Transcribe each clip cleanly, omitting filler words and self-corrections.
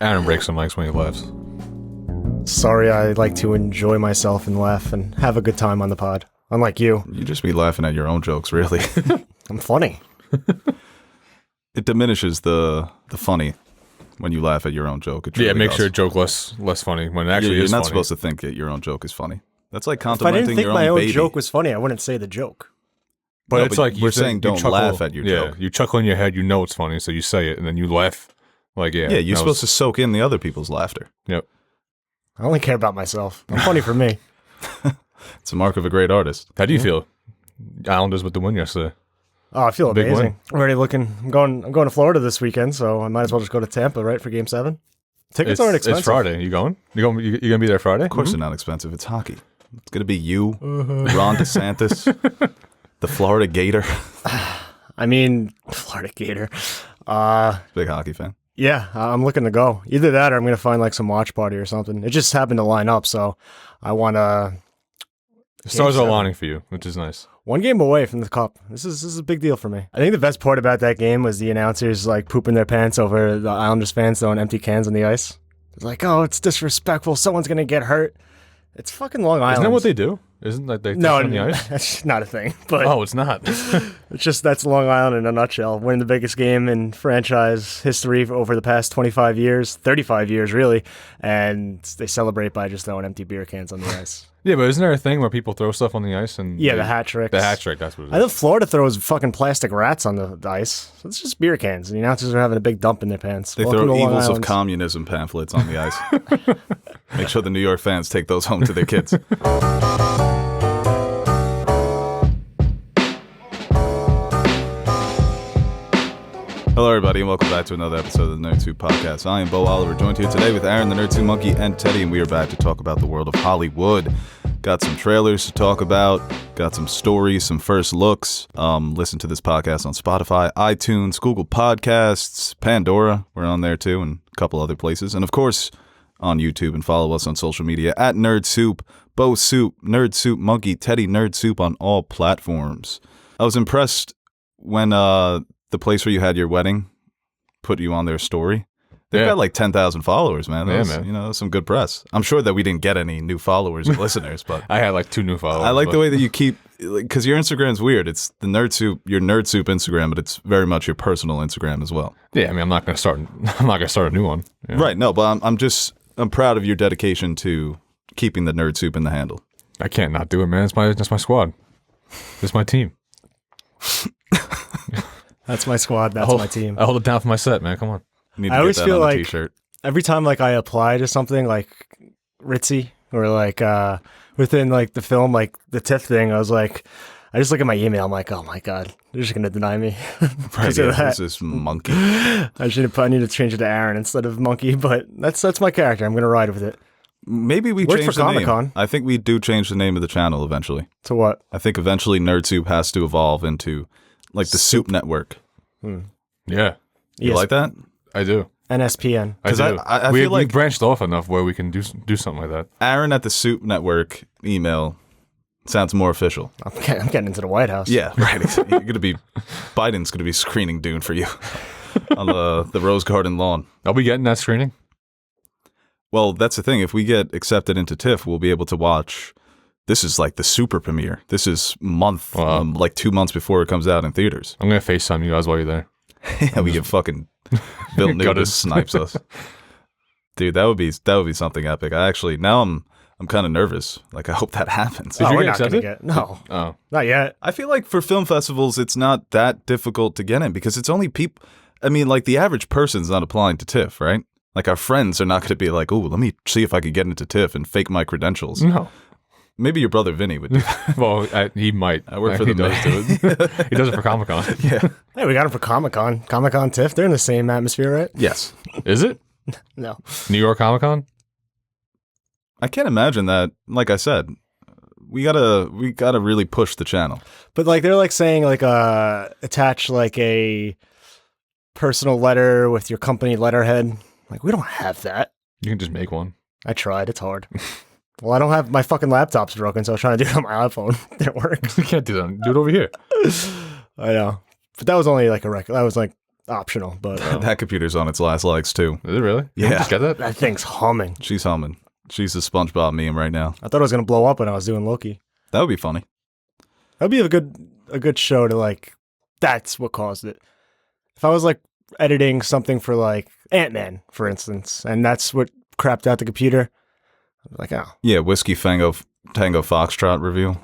Aaron breaks some mics when he laughs. Sorry, I like to enjoy myself and laugh and have a good time on the pod. Unlike you. You just be laughing at your own jokes, really. I'm funny. It diminishes the funny when you laugh at your own joke. It Yeah, it really makes does. your joke less funny when it actually You're is not funny. supposed to think that your own joke is funny. That's like If I complimenting didn't think your my own own baby. joke was funny, I wouldn't say the joke. But No, it's but like we're saying you don't chuckle, laugh at your yeah, joke. you chuckle in your head, you know it's funny, so you say it, and then you laugh. Like, yeah. Yeah, you're supposed to soak in the other people's laughter. Yep. I only care about myself. I'm funny for me. It's a mark of a great artist. How do you feel? Islanders with the win yesterday. Oh, I feel Big amazing. win. I'm already looking. I'm going to Florida this weekend, so I might as well just go to Tampa, right, for Game 7. Tickets aren't expensive. It's Friday. You going? You gonna be there Friday? Of course they're not expensive. It's hockey. It's going to be you, Ron DeSantis, the Florida Gator. I mean, Florida Gator. Big hockey fan. Yeah, I'm looking to go. Either that or I'm going to find like some watch party or something. It just happened to line up, so I want to... Stars are aligning for you, which is nice. One game away from the cup. This is a big deal for me. I think the best part about that game was the announcers like pooping their pants over the Islanders fans throwing empty cans on the ice. It's like, oh, it's disrespectful. Someone's going to get hurt. It's fucking Long Island. Isn't that what they do? Isn't that they No, on the ice? that's not a thing. But Oh, it's not. it's just that's Long Island in a nutshell. Winning the biggest game in franchise history over the past 25 years, 35 years really, and they celebrate by just throwing empty beer cans on the ice. Yeah, but isn't there a thing where people throw stuff on the ice and Yeah, the hat tricks. The hat trick, that's what it is. I know Florida throws fucking plastic rats on the ice. So it's just beer cans. And the announcers are having a big dump in their pants. They Welcome throw to Long evils of Island. communism pamphlets on the ice. Make sure the New York fans take those home to their kids. Hello, everybody, and welcome back to another episode of the Nerd Soup Podcast. I am Bo Oliver, joined here today with Aaron, the Nerd Soup Monkey, and Teddy, and we are back to talk about the world of Hollywood. Got some trailers to talk about, got some stories, some first looks. Listen to this podcast on Spotify, iTunes, Google Podcasts, Pandora, we're on there too, and a couple other places. And of course, on YouTube, and follow us on social media at Nerd Soup, Bo Soup, Nerd Soup Monkey, Teddy Nerd Soup on all platforms. I was impressed when the place where you had your wedding put you on their story. They've got like 10,000 followers, man. That was, man. You know, some good press. I'm sure that we didn't get any new followers or listeners, but I had like 2 new followers. I like the way that you keep, because your Instagram's weird. It's the Nerd Soup, your Nerd Soup Instagram, but it's very much your personal Instagram as well. Yeah, I mean, I'm not gonna start a new one. You know? Right? No, but I'm proud of your dedication to keeping the Nerd Soup in the handle. I can't not do it, man. It's my squad. It's my team. That's my squad. That's my team. I hold it down for my set, man. Come on. Need to I get always that feel on a like t-shirt. every time like I apply to something like ritzy or like within like the film, like the TIFF thing, I was like, I just look at my email. I'm like, oh my God, they're just going to deny me. Right, of yeah, that. this is Monkey. I need to change it to Aaron instead of Monkey, but that's my character. I'm going to ride with it. Maybe we Worked change for the name. Comic-Con. I think we do change the name of the channel eventually. To what? I think eventually Nerd Soup has to evolve into like the Soup Network. Yeah, You like that? I do. NSPN. I do. I we feel like branched off enough where we can do something like that. Aaron at the Soup Network email sounds more official. I'm getting into the White House. Yeah, right. Biden's gonna be screening Dune for you on the Rose Garden lawn. I'll be getting that screening. Well, that's the thing. If we get accepted into TIFF, we'll be able to watch. This is like the super premiere. This is like 2 months before it comes out in theaters. I'm gonna FaceTime you guys while you're there. Yeah, we get fucking Bill Newton snipes us. Dude, that would be something epic. Now I'm kind of nervous. Like, I hope that happens. Did you we're get not going to accepted? get... No, Oh, not yet. I feel like for film festivals, it's not that difficult to get in because it's only people. I mean, like the average person's not applying to TIFF, right? Like our friends are not going to be like, "Oh, let me see if I can get into TIFF and fake my credentials." no. Maybe your brother Vinny would do that. Well, he might. I work for he the does do it. He does it for Comic-Con. Yeah. Hey, we got him for Comic-Con. Comic-Con TIFF. They're in the same atmosphere, right? Yes. Is it No. New York Comic-Con? I can't imagine that. Like I said, we gotta really push the channel. But like they're like saying like attach like a personal letter with your company letterhead. Like we don't have that. You can just make one. I tried. It's hard. Well, I don't have my fucking laptop's broken, so I was trying to do it on my iPhone. It didn't work. You can't do that. Do it over here. I know. But that was only like a record. That was like optional, but That computer's on its last legs too. Is it really? Yeah. Just get that? that thing's humming. She's humming. She's a SpongeBob meme right now. I thought it was gonna blow up when I was doing Loki. That would be funny. That'd be a good show to like. That's what caused it. If I was like editing something for like Ant-Man, for instance, and that's what crapped out the computer, I'm like, oh, Yeah, Whiskey Tango Foxtrot review.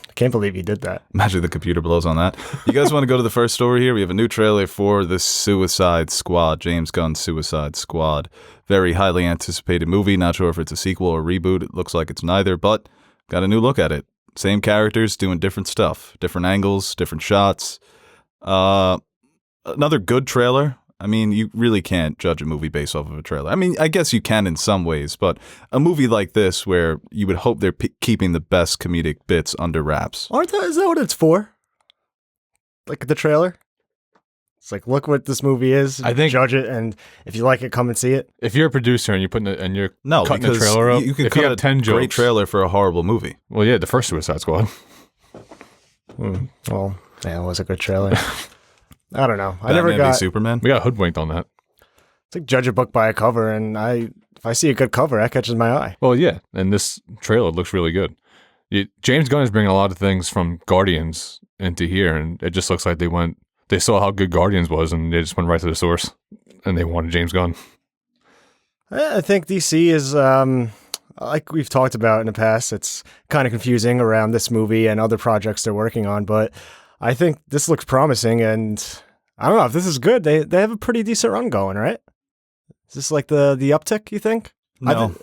I can't believe you did that. Imagine the computer blows on that. You guys want to go to the first story here? We have a new trailer for the Suicide Squad, James Gunn's Suicide Squad. Very highly anticipated movie. Not sure if it's a sequel or reboot. It looks like it's neither, but got a new look at it. Same characters doing different stuff, different angles, different shots. Another good trailer. I mean, you really can't judge a movie based off of a trailer. I mean, I guess you can in some ways, but a movie like this where you would hope they're keeping the best comedic bits under wraps. Is that what it's for? Like the trailer? It's like, look what this movie is. I think- judge it, and if you like it, come and see it. If you're a producer and you're putting it and you're No, cutting the because trailer up, you can if cut you have a 10 great jokes, trailer for a horrible movie. well, yeah, the first Suicide Squad. Well, yeah, it was a good trailer. I don't know. I Batman never v got. Superman. We got hoodwinked on that. It's like judge a book by a cover, and if I see a good cover, that catches my eye. Well, yeah, and this trailer looks really good. James Gunn is bringing a lot of things from Guardians into here, and it just looks like they saw how good Guardians was, and they just went right to the source, and they wanted James Gunn. I think DC is, like we've talked about in the past, it's kind of confusing around this movie and other projects they're working on, but I think this looks promising, and I don't know if this is good. They have a pretty decent run going, right? Is this like the uptick, you think? No,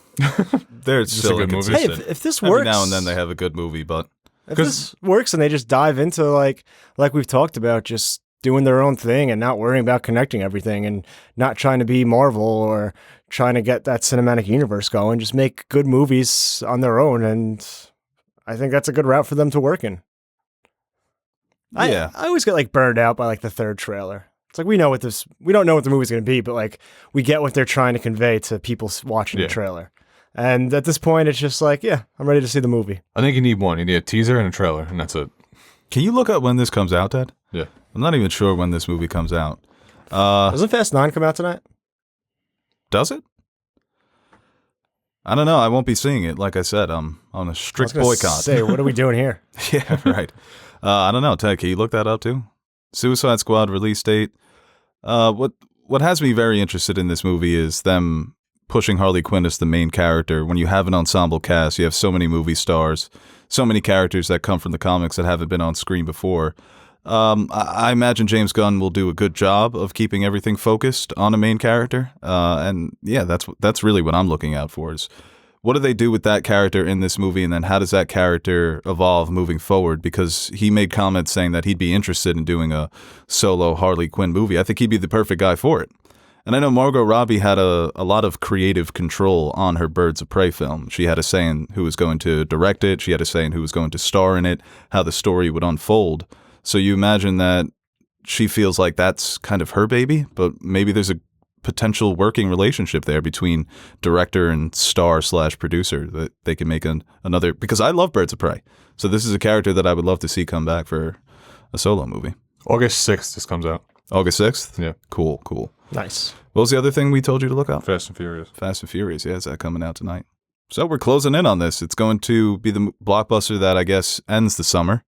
they're Just a still good movie. Hey, inconsistent. if this Every works, now and then they have a good movie, but if this works and they just dive into like we've talked about, just doing their own thing and not worrying about connecting everything and not trying to be Marvel or trying to get that cinematic universe going, just make good movies on their own, and I think that's a good route for them to work in. Yeah. I always get like burned out by like the third trailer. It's like we don't know what the movie's going to be, but like we get what they're trying to convey to people watching the trailer. And at this point, it's just like, yeah, I'm ready to see the movie. I think you need one. You need a teaser and a trailer, and that's it. can you look up when this comes out, Ted? Yeah. I'm not even sure when this movie comes out. Doesn't Fast 9 come out tonight? Does it? I don't know. I won't be seeing it. Like I said, I'm on a strict I was gonna boycott. Say, what are we doing here? Yeah, right. I don't know. Ted, can you look that up too? Suicide Squad release date. What has me very interested in this movie is them pushing Harley Quinn as the main character. When you have an ensemble cast, you have so many movie stars, so many characters that come from the comics that haven't been on screen before. I imagine James Gunn will do a good job of keeping everything focused on a main character. And yeah, that's really what I'm looking out for is what do they do with that character in this movie, and then how does that character evolve moving forward? Because he made comments saying that he'd be interested in doing a solo Harley Quinn movie. I think he'd be the perfect guy for it. And I know Margot Robbie had a lot of creative control on her Birds of Prey film. She had a say in who was going to direct it. She had a say in who was going to star in it, how the story would unfold. So you imagine that she feels like that's kind of her baby, but maybe there's a potential working relationship there between director and star/producer that they can make another, because I love Birds of Prey. So this is a character that I would love to see come back for a solo movie. August 6th, this comes out. August 6th? Yeah. Cool. Nice. What was the other thing we told you to look out? Fast and Furious. Fast and Furious, yeah, is that coming out tonight? So we're closing in on this. It's going to be the blockbuster that I guess ends the summer.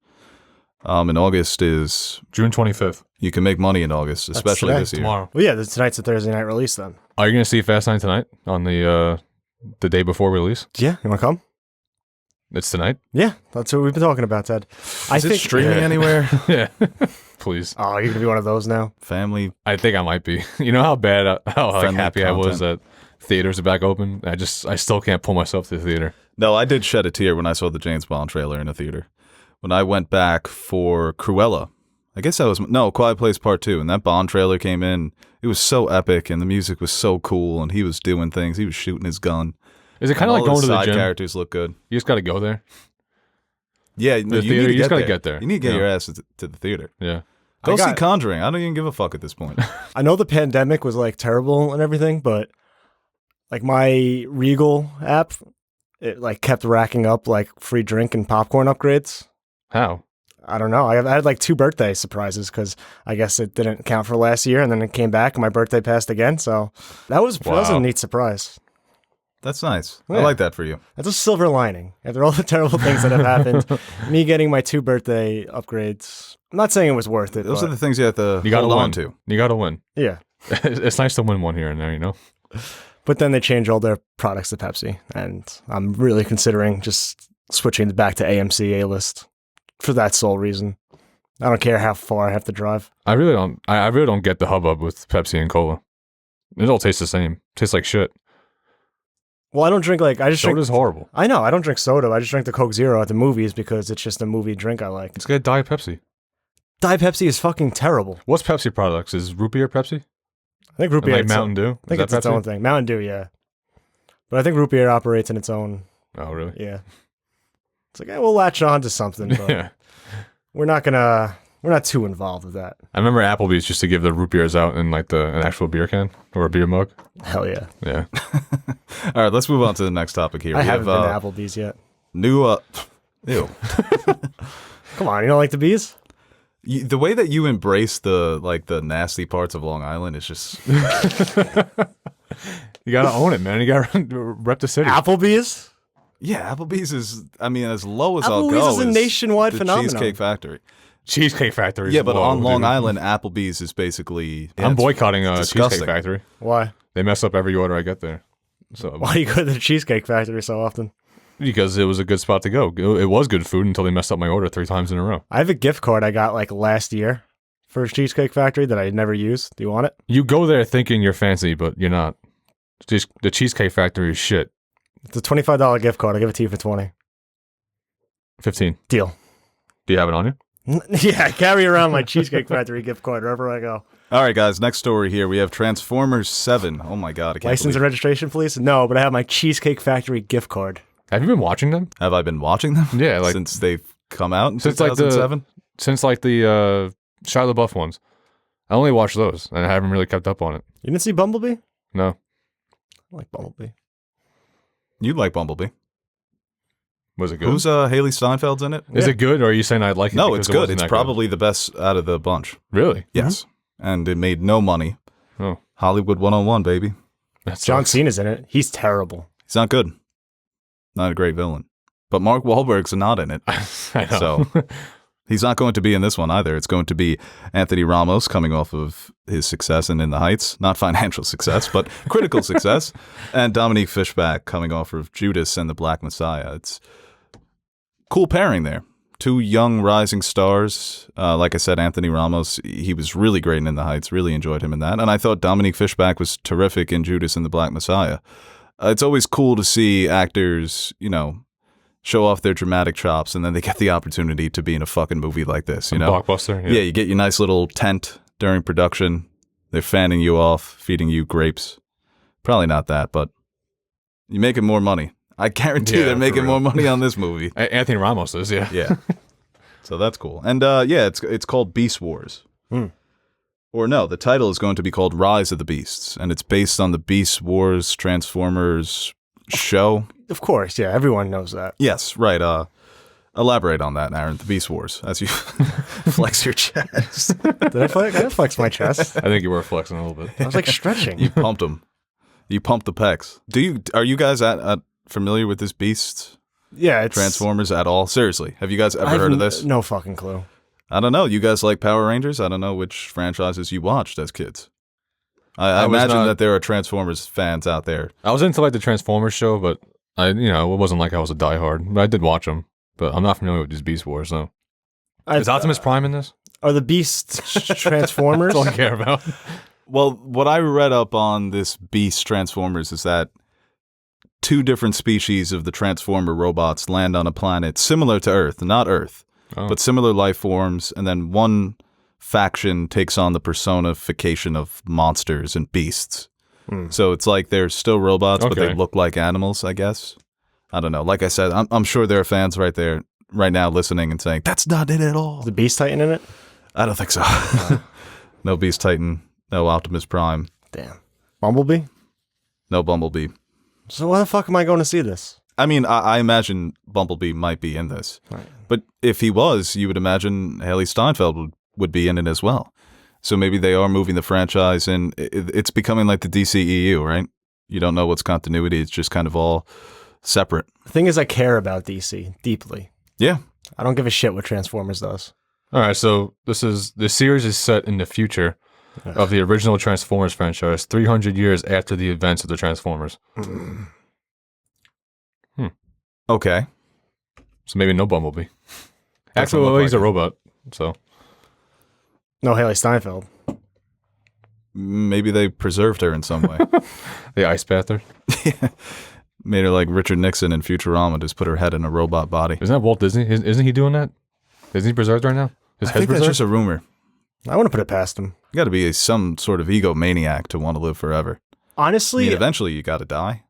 In August is June 25th. you can make money in August, especially today, this year. Tomorrow. Well, yeah, tonight's a Thursday night release then. Are you going to see Fast 9 tonight on the day before release? Yeah, you want to come? It's tonight? Yeah, that's what we've been talking about, Ted. Is it streaming anywhere? Yeah. Please. Oh, you're going to be one of those now? Family. I think I might be. You know how bad, how like, Friendly happy I was content. that theaters are back open? I still can't pull myself to the theater. No, I did shed a tear when I saw the James Bond trailer in a theater. When I went back for Cruella, I guess Quiet Place Part 2, and that Bond trailer came in. It was so epic, and the music was so cool, and he was doing things. He was shooting his gun. Is it kind of like all going to the side gym? characters look good. You just got to go there. Yeah, The theater, you just gotta get there. You need to get Yeah. your ass to the theater. Yeah. Go I see got- Conjuring. I don't even give a fuck at this point. I know the pandemic was like terrible and everything, but like my Regal app, it like kept racking up like free drink and popcorn upgrades. How? I don't know. I had like 2 birthday surprises because I guess it didn't count for last year, and then it came back and my birthday passed again. So that was a neat surprise. That's nice. Yeah. I like that for you. That's a silver lining. After all the terrible things that have happened, me getting my 2 birthday upgrades, I'm not saying it was worth it. Those are the things you have to You gotta hold on win. to. You gotta win. Yeah. It's nice to win one here and there, you know? But then they change all their products to Pepsi, and I'm really considering just switching back to AMC A-list for that sole reason. I don't care how far I have to drive. I really don't get the hubbub with Pepsi and cola. It all tastes the same. Tastes like shit. Well, I don't drink Soda's horrible. I know, I don't drink soda. I just drink the Coke Zero at the movies because it's just a movie drink I like. Let's get Diet Pepsi. Diet Pepsi is fucking terrible. What's Pepsi products? Is root beer Pepsi? I think root beer. Like Mountain Dew? I think it's its own thing. Mountain Dew, yeah. But I think root beer operates in its own. Oh, really? Yeah. It's like, we'll latch on to something, but Yeah. we're not too involved with that. I remember Applebee's used to give the root beers out in like an actual beer can or a beer mug. Hell yeah. Yeah. All right, let's move on to the next topic here. I haven't been to Applebee's yet. New, ew. Come on, you don't like the bees? The way that you embrace the nasty parts of Long Island is just You gotta own it, man. You gotta rep the city. Applebee's? yeah. Applebee's is as low as I'll Applebee's go. is a nationwide the phenomenon. Cheesecake Factory. Cheesecake Factory. Yeah, but low, on Long dude. Island, Applebee's is basically. I'm it's boycotting disgusting. Cheesecake Factory. Why? They mess up every order I get there. So Why do you go to the Cheesecake Factory so often? because it was a good spot to go. It was good food until they messed up my order 3 times in a row. I have a gift card I got like last year for Cheesecake Factory that I never used. Do you want it? You go there thinking you're fancy, but you're not. Just the Cheesecake Factory is shit. It's a $25 gift card. I'll give it to you for 20. 15. Deal. Do you have it on you? Yeah, I carry around my Cheesecake Factory gift card wherever I go. All right, guys. Next story here. We have Transformers 7. Oh my God! I can't License and believe. registration, please? No, but I have my Cheesecake Factory gift card. Have you been watching them? Have I been watching them? Yeah, like since they've come out in since 2007. since the Shia LaBeouf ones. I only watched those, and I haven't really kept up on it. You didn't see Bumblebee? No. I like Bumblebee. You like Bumblebee? Was it good? Who's Haley Steinfeld's in it? Is it good, or are you saying I'd like it? No, because it's it good. wasn't It's that probably the best out of the bunch. Really? Yes, and it made no money. Oh, Hollywood 101, baby. that's John Cena's in it. He's terrible. He's not good. Not a great villain. But Mark Wahlberg's not in it. I know. So he's not going to be in this one either. It's going to be Anthony Ramos coming off of his success in the Heights. Not financial success, but critical success. And Dominique Fishback coming off of Judas and the Black Messiah. It's cool pairing there. 2 young rising stars. Like I said, Anthony Ramos, he was really great in the Heights. Really enjoyed him in that. And I thought Dominique Fishback was terrific in Judas and the Black Messiah. It's always cool to see actors, show off their dramatic chops, and then they get the opportunity to be in a fucking movie like this, Blockbuster. Yeah, you get your nice little tent during production. They're fanning you off, feeding you grapes. Probably not that, but you're making more money. I guarantee Yeah, they're for making real. more money on this movie. Anthony Ramos is, yeah. Yeah. So that's cool. And it's called Beast Wars. Or no, the title is going to be called Rise of the Beasts, and it's based on the Beast Wars Transformers show. Of course, yeah. Everyone knows that. Yes, right. Elaborate on that, Aaron. The Beast Wars, as you flex your chest. Did I flex? I didn't flex my chest. I think you were flexing a little bit. I was like stretching. You pumped them. You pumped the pecs. Are you guys familiar with this Beast Yeah, it's Transformers at all? Seriously, have you guys ever heard of this? No fucking clue. I don't know. You guys like Power Rangers? I don't know which franchises you watched as kids. I imagine that there are Transformers fans out there. I was into like the Transformers show, but it wasn't like I was a diehard. But I did watch them. But I'm not familiar with these Beast Wars, though. Is Optimus Prime in this? Are the Beasts Transformers? That's all I care about. Well, what I read up on this Beast Transformers is that 2 different species of the Transformer robots land on a planet similar to Earth, not Earth, but similar life forms, and then one faction takes on the personification of monsters and beasts. So it's like they're still robots, but they look like animals, I guess. I don't know. Like I said, I'm sure there are fans right now listening and saying, that's not it at all. Is the Beast Titan in it? I don't think so. No Beast Titan, no Optimus Prime, Damn. Bumblebee? no Bumblebee. So why the fuck am I going to see this? I mean, I imagine Bumblebee might be in this. Right. But if he was, you would imagine Haley Steinfeld would be in it as well. So maybe they are moving the franchise, and it's becoming like the DCEU, right? You don't know what's continuity. It's just kind of all separate. The thing is, I care about DC deeply. Yeah. I don't give a shit what Transformers does. All right, so the series is set in the future of the original Transformers franchise, 300 years after the events of the Transformers. Okay. So maybe no Bumblebee. Actually, well, he's a robot, so. No Haley Steinfeld. Maybe they preserved her in some way. The ice bathed her. Yeah. Made her like Richard Nixon in Futurama, just put her head in a robot body. Isn't that Walt Disney? Isn't he doing that? Isn't he preserved right now? I think that's just a rumor. I want to put it past him. You got to be some sort of egomaniac to want to live forever. Honestly, I mean, eventually you got to die.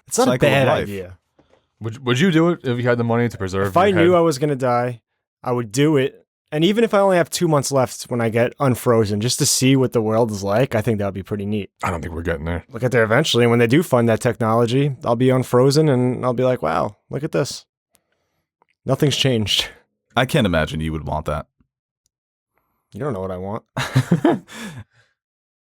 It's not a Cycle of bad life. idea. Would you do it if you had the money to preserve? If I your knew head? I was going to die, I would do it. And even if I only have 2 months left when I get unfrozen, just to see what the world is like, I think that would be pretty neat. I don't think we're getting there. Look at there eventually. And when they do fund that technology, I'll be unfrozen and I'll be like, wow, look at this. Nothing's changed. I can't imagine you would want that. You don't know what I want.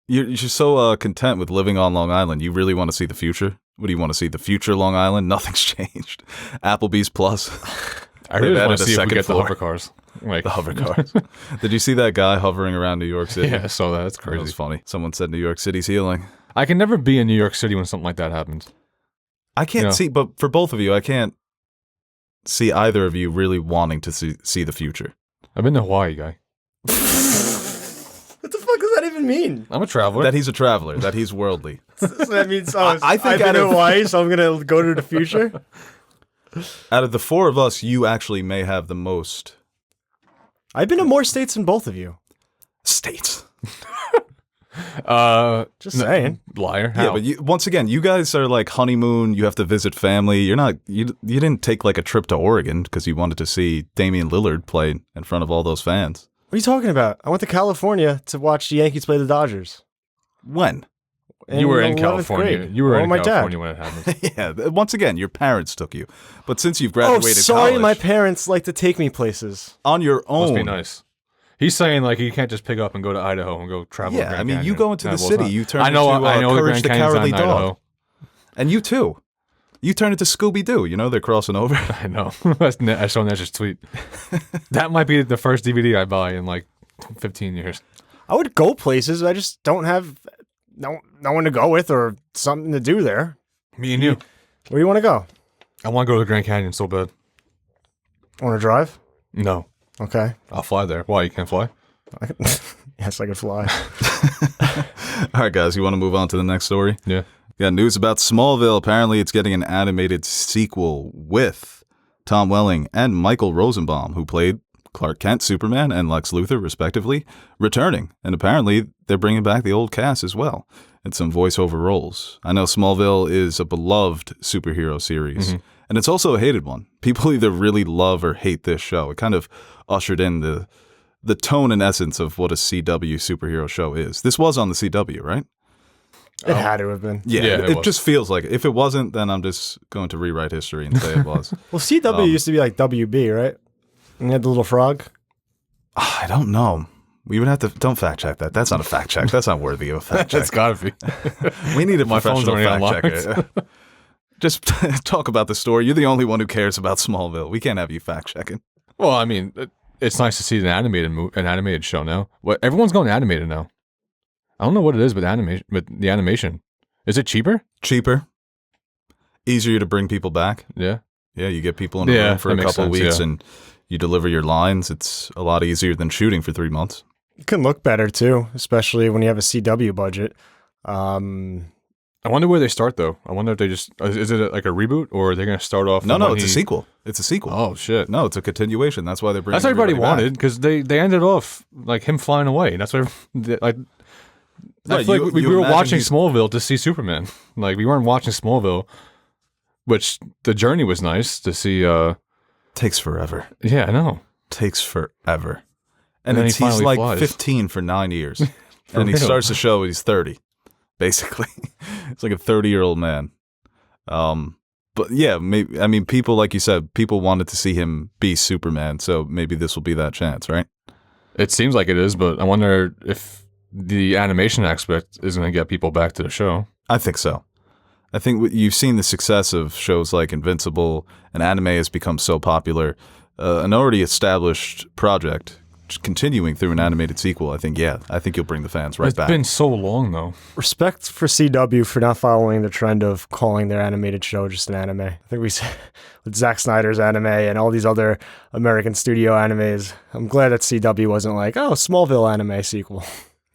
You're just so content with living on Long Island. You really want to see the future? What do you want to see? The future Long Island? Nothing's changed. Applebee's Plus. I really They've want added to a see if we second get the floor. hover cars. Like The hover cars. Did you see that guy hovering around New York City? Yeah, I saw that. That's That crazy. was funny. Someone said New York City's healing. I can never be in New York City when something like that happens. I can't Yeah. see, but for both of you, I can't see either of you really wanting to see the future. I've been to Hawaii, guy. What the fuck does that even mean? I'm a traveler. That he's a traveler, that he's worldly. So that means I think I've been out to of- Hawaii, so I'm going to go to the future? Out of the four of us, you actually may have the most I've been to more states than both of you. states. Just saying. Liar. How? Yeah, but once again, you guys are like honeymoon. You have to visit family. You're not. You didn't take like a trip to Oregon because you wanted to see Damian Lillard play in front of all those fans. What are you talking about? I went to California to watch the Yankees play the Dodgers. When? You were in 11th California. grade. You were Oh, in my California dad. when it happened. Yeah. Once again, your parents took you, but since you've Oh, graduated sorry, college, my parents like to take me places. on your own. Must be nice. He's saying like you can't just pick up and go to Idaho and go travel. Yeah, Grand I mean, you Canyon. go into the Well, it's city, not. you turn I know, into I know Courage the Grand Canyon's Cowardly not in Dog. Idaho. And you too. You turn into Scooby Doo. You know they're crossing over. I know. I saw Nash's tweet. That might be the first DVD I buy in like 15 years. I would go places. I just don't have no one to go with or something to do there. Me and you. Where do you want to go? I want to go to the Grand Canyon so bad. Want to drive? No. Okay. I'll fly there. Why? You can't fly? Yes, I could fly. All right, guys, you want to move on to the next story? Yeah. Got news about Smallville. Apparently, it's getting an animated sequel with Tom Welling and Michael Rosenbaum, who played Clark Kent, Superman, and Lex Luthor, respectively, returning. And apparently, they're bringing back the old cast as well and some voiceover roles. I know Smallville is a beloved superhero series, and it's also a hated one. People either really love or hate this show. It kind of ushered in the tone and essence of what a CW superhero show is. This was on the CW, right? It had to have been. Yeah, Yeah, it it was. just feels like it. If it wasn't, then I'm just going to rewrite history and say it was. Well, CW used to be like WB, right? And you had the little frog. I don't know. We would have to. Don't fact check that. That's not a fact check. That's not worthy of a fact check. It's gotta be. We need a My phone's professional already fact checker. Just talk about the story. You're the only one who cares about Smallville. We can't have you fact checking. Well, I mean, it's nice to see an animated show now. What everyone's going animated now. I don't know what it is with animation. With the animation, is it cheaper? Cheaper, easier to bring people back. Yeah. Yeah, you get people in a Yeah, room for that a makes couple sense, weeks yeah. and you deliver your lines. It's a lot easier than shooting for 3 months. It can look better too, especially when you have a CW budget. I wonder where they start though. I wonder if they just is it like a reboot or are they going to start off? No, from no, when it's a sequel. It's a sequel. Oh shit! No, it's a continuation. That's why they're bringing. That's what everybody back. wanted because they ended off like him flying away. That's what like. I Right, feel you- like we you were imagine watching he's- Smallville to see Superman. Like we weren't watching Smallville, which the journey was nice to see. Takes forever. Yeah, I know. Takes forever. And And then he's he finally like flies. 15 for 9 years. And he real. starts the show when he's 30, basically. It's like a 30-year-old man. But yeah, maybe, I mean, people, like you said, people wanted to see him be Superman, so maybe this will be that chance, right? It seems like it is, but I wonder if the animation aspect is going to get people back to the show. I think so. I think you've seen the success of shows like Invincible, and anime has become so popular. An already established project, just continuing through an animated sequel, I think you'll bring the fans right back. It's been so long, though. Respect for CW for not following the trend of calling their animated show just an anime. I think we said with Zack Snyder's anime and all these other American studio animes, I'm glad that CW wasn't like, oh, Smallville anime sequel.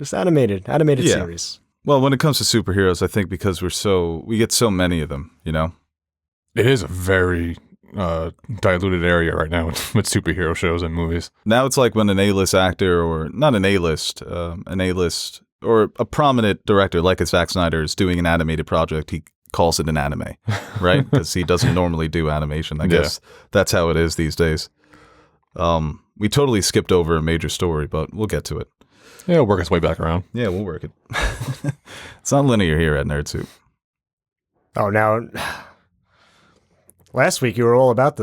Just animated series. Well, when it comes to superheroes, I think because we get so many of them, you know? It is a very diluted area right now with superhero shows and movies. Now it's like when an A-list actor, or not an A-list, an A-list, or a prominent director like a Zack Snyder is doing an animated project, he calls it an anime, right? Because he doesn't normally do animation. I guess that's how it is these days. We totally skipped over a major story, but we'll get to it. Yeah, it'll work its way back around. Yeah, we'll work it. It's not linear here at Nerd Soup. Oh, now, last week you were all about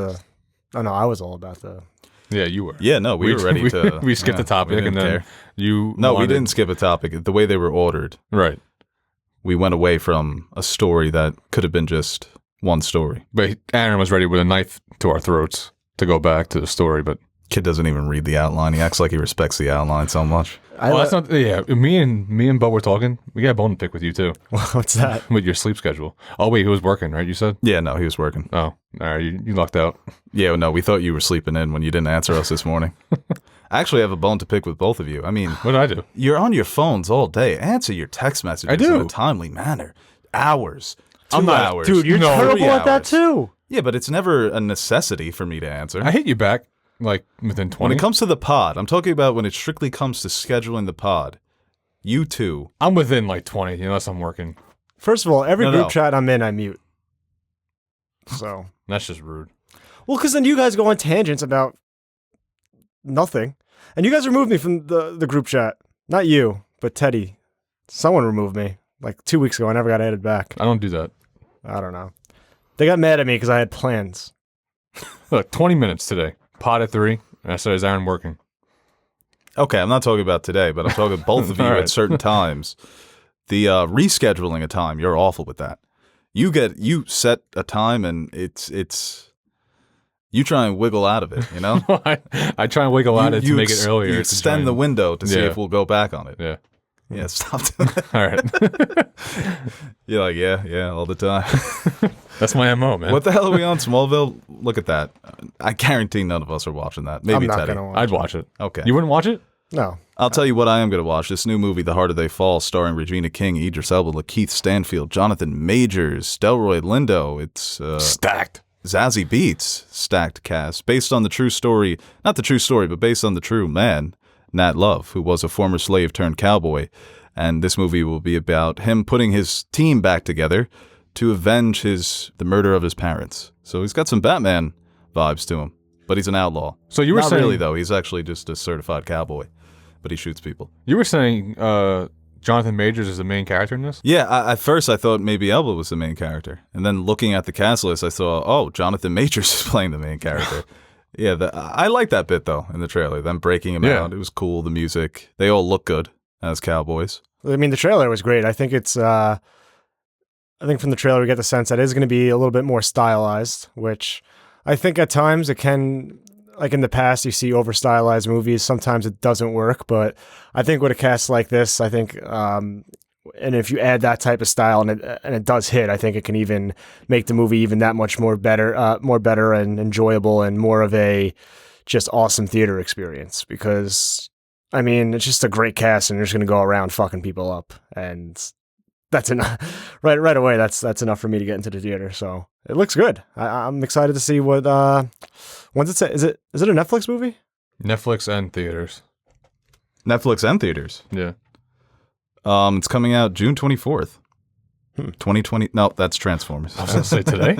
I was all about the... Yeah, you were. Yeah, no, we were ready to... We skipped the topic, and then we didn't skip a topic. The way they were ordered. Right. We went away from a story that could have been just one story. But Aaron was ready with a knife to our throats to go back to the story, but... Kid doesn't even read the outline. He acts like he respects the outline so much. That's not. Yeah, me and Bo were talking. We got a bone to pick with you too. What's that? With your sleep schedule. Oh wait, he was working, right? You said. Yeah, no, he was working. Oh, all right. You lucked out. Yeah, no, we thought you were sleeping in when you didn't answer us this morning. I actually have a bone to pick with both of you. I mean, what did I do? You're on your phones all day. Answer your text messages in a timely manner. Hours. 2 hours. Dude, you're terrible at that too. Yeah, but it's never a necessity for me to answer. I hit you back. Like within 20? When it comes to the pod, I'm talking about when it strictly comes to scheduling the pod. You two. I'm within like 20, unless I'm working. First of all, every group chat I'm in, I mute. So. That's just rude. Well, because then you guys go on tangents about nothing. And you guys removed me from the group chat. Not you, but Teddy. Someone removed me. Like 2 weeks ago, I never got added back. I don't do that. I don't know. They got mad at me because I had plans. Look, 20 minutes today. Pod at 3. And I said, is Aaron working? Okay, I'm not talking about today, but I'm talking both of you at certain times. The rescheduling a time, you're awful with that. You set a time and it's you try and wiggle out of it, you know? I try and wiggle out of it to make it earlier. You extend the window to see if we'll go back on it. Yeah. Yeah, stop doing that. All right. You're like, yeah, all the time. That's my MO, man. What the hell are we on? Smallville? Look at that. I guarantee none of us are watching that. Maybe I'm not Teddy. gonna watch I'd watch it. Okay. You wouldn't watch it? No. I'll tell you what I am going to watch. This new movie, The Harder They Fall, starring Regina King, Idris Elba, Lakeith Stanfield, Jonathan Majors, Delroy Lindo. It's stacked. Zazie Beetz, stacked cast, based on the true story, not the true story, but based on the true man, Nat Love, who was a former slave turned cowboy. And this movie will be about him putting his team back together to avenge the murder of his parents. So he's got some Batman vibes to him, but he's an outlaw. So you were Not saying, really though. He's actually just a certified cowboy, but he shoots people. You were saying Jonathan Majors is the main character in this? Yeah, at first I thought maybe Elba was the main character, and then looking at the cast list, I saw, oh, Jonathan Majors is playing the main character. Yeah, I like that bit though in the trailer. Them breaking him out, it was cool. The music, they all look good as cowboys. I mean, the trailer was great. I think it's. I think from the trailer we get the sense that it is going to be a little bit more stylized, which I think at times it can. Like in the past, you see over stylized movies. Sometimes it doesn't work, but I think with a cast like this, I think, and if you add that type of style and it does hit, I think it can even make the movie even that much more better and enjoyable and more of a just awesome theater experience. Because I mean, it's just a great cast, and you're just gonna go around fucking people up, and that's enough. Right away, that's enough for me to get into the theater. So it looks good. I'm excited to see what. When's it say? Is it a Netflix movie? Netflix and theaters. Netflix and theaters. Yeah. It's coming out June 24th. 2020. No, that's Transformers. I was going to say today.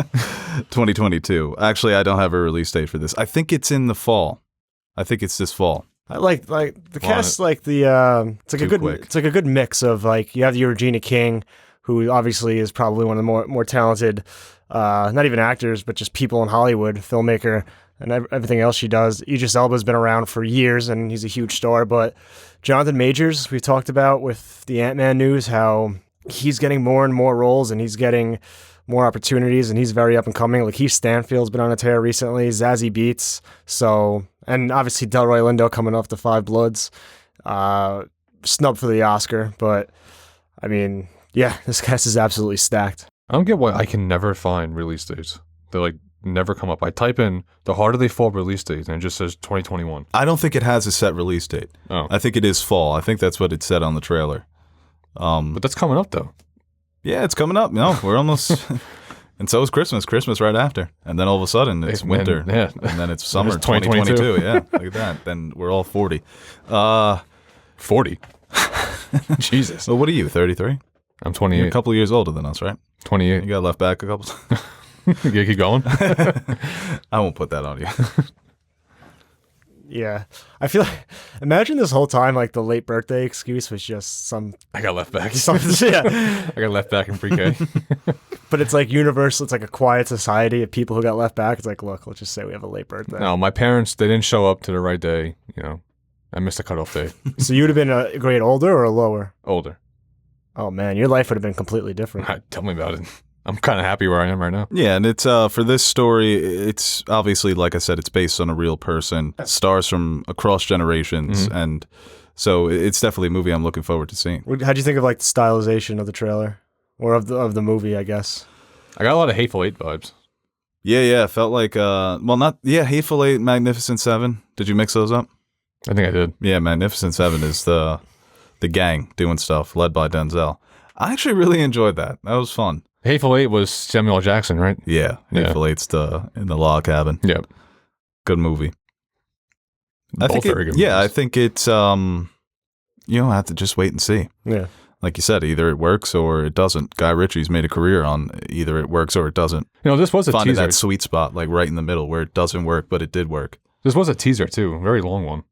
2022. Actually, I don't have a release date for this. I think it's in the fall. I think it's this fall. I like the cast. Like the it's like a good mix of like you have your Regina King, who obviously is probably one of the more talented not even actors, but just people in Hollywood, filmmaker, and everything else she does. Idris Elba's been around for years, and he's a huge star. But Jonathan Majors, we talked about with the Ant-Man news, how he's getting more and more roles, and he's getting more opportunities, and he's very up and coming. Lakeith Stanfield's been on a tear recently, Zazie Beetz, and obviously Delroy Lindo coming off the Five Bloods, snub for the Oscar, but I mean, yeah, this cast is absolutely stacked. I don't get why I can never find release dates. They like never come up. I type in The Harder They Fall release date, and it just says 2021. I don't think it has a set release date. Oh, I think it is fall. I think that's what it said on the trailer. but that's coming up though. Yeah, it's coming up. No, we're almost. And so is Christmas. Christmas right after. And then all of a sudden it's winter. Yeah. And then it's summer It's 2022. 2022. Yeah, look at that. Then we're all 40. 40. Jesus. So what are you, 33? I'm You're 28. a couple of years older than us, right? 28. You got left back a couple. Yeah, keep going. I won't put that on you. Yeah, I feel like, imagine this whole time, like the late birthday excuse was just I got left back. yeah. I got left back in pre-K. But it's like universal. It's like a quiet society of people who got left back. It's like, look, let's just say we have a late birthday. No, my parents, they didn't show up to the right day. You know, I missed the cutoff day. So you would have been a grade older or lower? Older. Oh man, your life would have been completely different. Tell me about it. I'm kind of happy where I am right now. Yeah, and it's for this story, it's obviously, like I said, it's based on a real person, stars from across generations, and so it's definitely a movie I'm looking forward to seeing. How'd you think of like the stylization of the trailer or of the movie? I guess. I got a lot of Hateful Eight vibes. Yeah, felt like Hateful Eight, Magnificent Seven. Did you mix those up? I think I did. Yeah, Magnificent Seven is the gang doing stuff led by Denzel. I actually really enjoyed that. That was fun. Hateful Eight was Samuel L. Jackson, right? Yeah, Hateful Eight's in the log cabin. Yep. Good movie. Both very good Yeah, I movies. think it's you'll have to just wait and see. Yeah. Like you said, either it works or it doesn't. Guy Ritchie's made a career on either it works or it doesn't. You know, this was a Finding teaser. that sweet spot, like right in the middle, where it doesn't work, but it did work. This was a teaser, too. A very long one.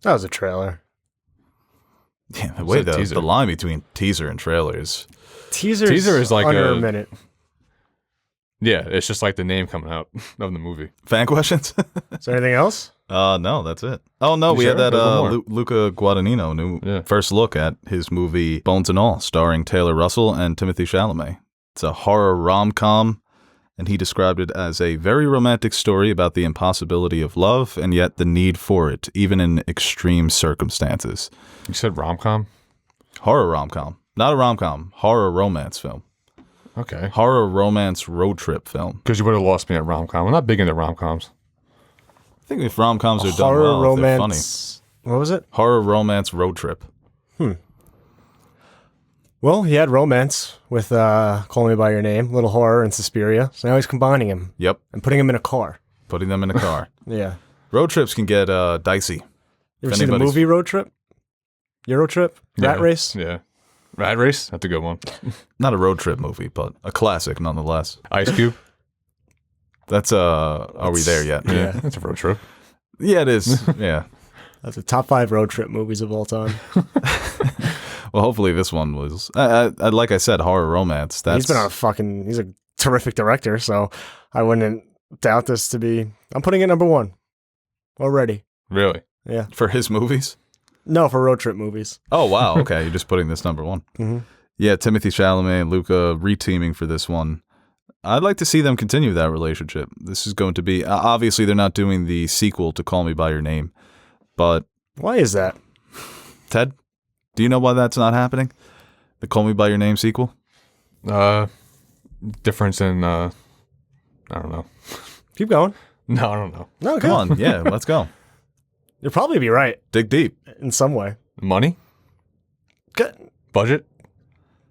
That was a trailer. Yeah, the It's way a teaser. the line between teaser and trailer is... Teaser is like under a- a minute. Yeah, it's just like the name coming out of the movie. Fan questions? Is there anything else? No, that's it. Oh, no, You we sure? had that There's one more. Luca Guadagnino, first look at his movie Bones and All, starring Taylor Russell and Timothy Chalamet. It's a horror rom-com, and he described it as a very romantic story about the impossibility of love and yet the need for it, even in extreme circumstances. You said rom-com? Horror rom-com. Not a rom-com. Horror romance film. Okay. Horror romance road trip film. Because you would have lost me at rom-com. I'm not big into rom-coms. I think if rom-coms are done Horror well, if they're funny. romance. What was it? Horror romance road trip. Well, he had romance with Call Me By Your Name, Little Horror, and Suspiria. So now he's combining him Yep. and putting him in a car. Putting them in a car. Yeah. Road trips can get dicey. You ever If see the anybody's- movie Road Trip? Euro Trip? Rat Yeah. Race? Yeah. Rat Race? That's a good one. Not a road trip movie, but a classic nonetheless. Ice Cube? That's are we there yet? Yeah. That's a road trip. Yeah, it is. Yeah. That's the top 5 road trip movies of all time. Well, hopefully this one was like I said, horror romance. That's He's been on he's a terrific director, so I wouldn't doubt this to be, I'm putting it number 1 already. Really? Yeah. for his movies. No, for road trip movies. Oh wow, okay, you're just putting this number 1. Mhm. Yeah, Timothy Chalamet and Luca reteaming for this one. I'd like to see them continue that relationship. This is going to be obviously they're not doing the sequel to Call Me by Your Name, but Why is that? Ted, do you know why that's not happening? The Call Me by Your Name sequel? Difference in, I don't know. Keep going. No, I don't know. No, Come on, yeah, let's go. You'll probably be right Dig deep. in some way. Money? Good. Budget?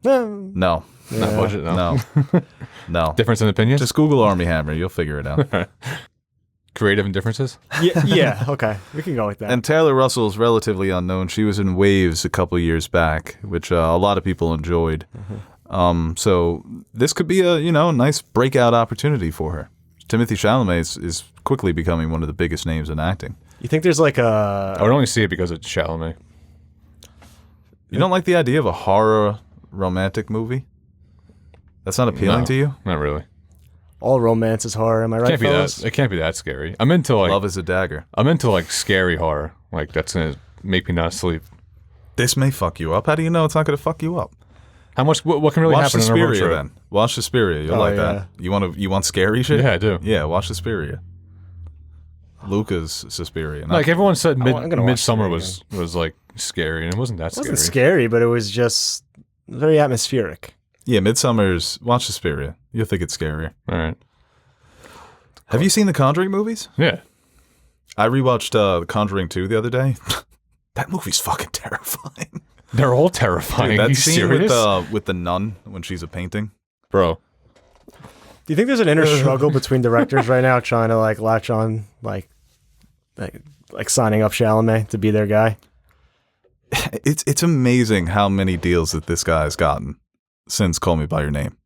No, Not Yeah. budget, no. no, no. Difference in opinions? Just Google Army Hammer, you'll figure it out. Creative differences? Yeah, okay. We can go with that. And Taylor Russell's relatively unknown. She was in Waves a couple years back, which a lot of people enjoyed. So this could be a nice breakout opportunity for her. Timothy Chalamet is quickly becoming one of the biggest names in acting. You think there's like I would only see it because it's Chalamet. You don't like the idea of a horror romantic movie? That's not appealing No, to you? Not really. All romance is horror. Am I right, Can't be fellas? that. It can't be that scary. I'm into like Love is a dagger. I'm into like scary horror. Like that's gonna make me not sleep. This may fuck you up. How do you know it's not going to fuck you up? How much? What can really Watch happen in a road Suspiria trip? then. Watch Suspiria. You'll like yeah. that. You want scary shit? Yeah, I do. Yeah, watch Suspiria. Luca's Suspiria. not- Like everyone said, I'm gonna watch Midsummer Suspiria was like scary, and it wasn't that It wasn't scary. scary, but it was just very atmospheric. yeah, Midsummer's. Watch Suspiria. You'll think it's scarier. All right. Have you seen the Conjuring movies? Yeah. I rewatched The Conjuring 2 the other day. That movie's fucking terrifying. They're all terrifying. Dude, Are that you scene serious? with the nun when she's a painting. Bro. Do you think there's an inner struggle between directors right now trying to like latch on like signing up Chalamet to be their guy? It's amazing how many deals that this guy's gotten since Call Me by Your Name.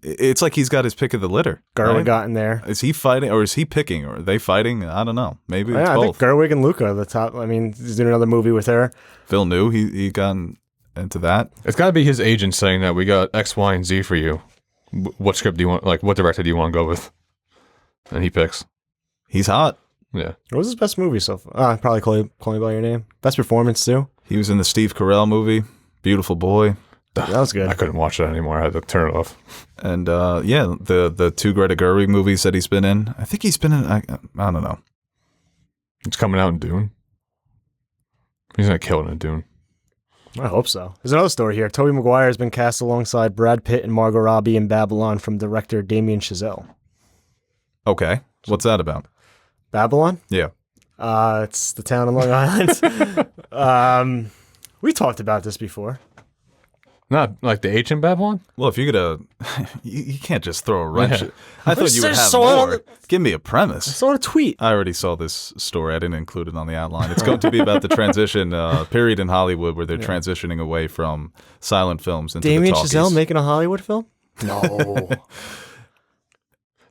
It's like he's got his pick of the litter. Gerwig right? got in there. Is he fighting or is he picking or are they fighting? I don't know. Maybe it's Yeah, I think both. Gerwig and Luca are the top. I mean, he's doing another movie with her. Phil knew he got into that. It's got to be his agent saying that we got X, Y, and Z for you. What script do you want? Like, what director do you want to go with? And he picks. He's hot. Yeah. What was his best movie so far? Probably Call Me by Your Name. Best performance too. He was in the Steve Carell movie, Beautiful Boy. That was good. I couldn't watch that anymore. I had to turn it off. And yeah, the two Greta Gerwig movies that he's been in. I think he's been in. I don't know. It's coming out in Dune. He's gonna kill it in Dune. I hope so. There's another story here. Toby Maguire has been cast alongside Brad Pitt and Margot Robbie in Babylon from director Damien Chazelle. Okay, what's that about? Babylon? Yeah, It's the town on Long Island. We talked about this before. Not like the H in Babylon? well, if you're gonna, you can't just throw a wrench. Yeah. I thought you would have saw more. Give me a I premise. saw a tweet. I already saw this story. I didn't include it on the outline. It's going to be about the transition period in Hollywood where they're transitioning away from silent films into Damien the talkies. Chazelle making a Hollywood film? No.